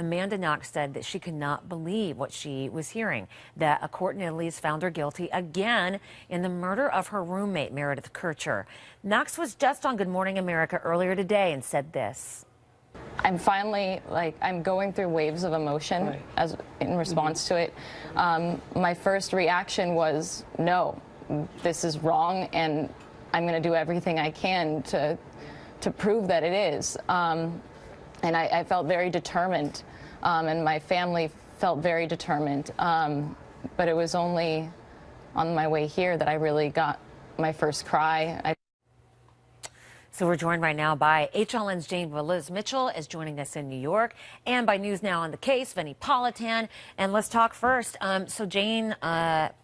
Amanda Knox said that she could not believe what she was hearing, that a court in Italy has found her guilty again in the murder of her roommate, Meredith Kircher. Knox was just on Good Morning America earlier today and said this. I'm finally, I'm going through waves of emotion as in response to it. My first reaction was, no, this is wrong, and I'm going to do everything I can to prove that it is. And I felt very determined, and my family felt very determined. But it was only on my way here that I really got my first cry. So we're joined right now by HLN's Jane Velez-Mitchell is joining us in New York, and by News Now on the Case, Vinnie Politan. And let's talk first. So Jane,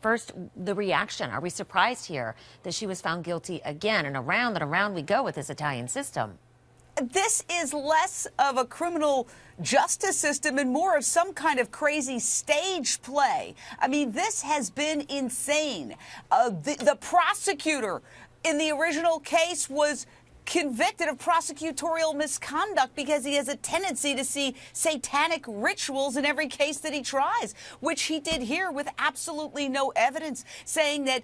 first, the reaction. Are we surprised here that she was found guilty again? And around we go with this Italian system. This is less of a criminal justice system and more of some kind of crazy stage play. I mean, this has been insane. The prosecutor in the original case was convicted of prosecutorial misconduct because he has a tendency to see satanic rituals in every case that he tries, which he did here with absolutely no evidence, saying that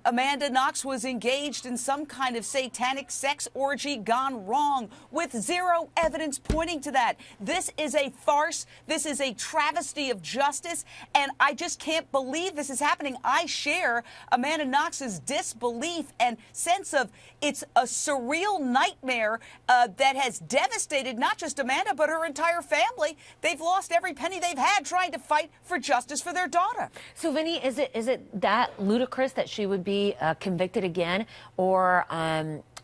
Amanda Knox was engaged in some kind of satanic sex orgy gone wrong, with zero evidence pointing to that. This is a farce. This is a travesty of justice, and I just can't believe this is happening. I share Amanda Knox's disbelief and sense of it's a surreal nightmare that has devastated not just Amanda, but her entire family. They've lost every penny they've had trying to fight for justice for their daughter. So, Vinnie, is it that ludicrous that she would be convicted again, or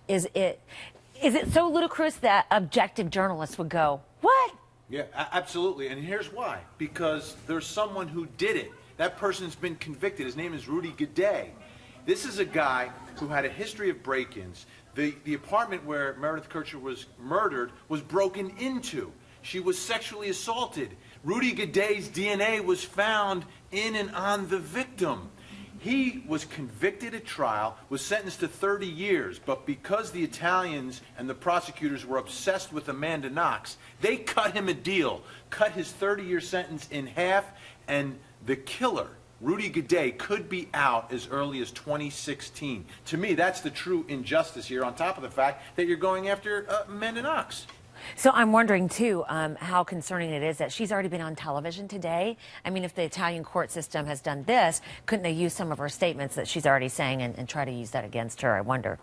is it so ludicrous that objective journalists would go, what? Yeah, absolutely. And here's why. Because there's someone who did it. That person's been convicted. His name is Rudy Gaudet. This is a guy who had a history of break-ins. The apartment where Meredith Kircher was murdered was broken into. She was sexually assaulted. Rudy Gaudet's DNA was found in and on the victim. He was convicted at trial, was sentenced to 30 years, but because the Italians and the prosecutors were obsessed with Amanda Knox, they cut him a deal, cut his 30-year sentence in half, and the killer, Rudy Gaudet, could be out as early as 2016. To me, that's the true injustice here, on top of the fact that you're going after Amanda Knox. So I'm wondering, too, how concerning it is that she's already been on television today. I mean, if the Italian court system has done this, couldn't they use some of her statements that she's already saying and try to use that against her? I wonder.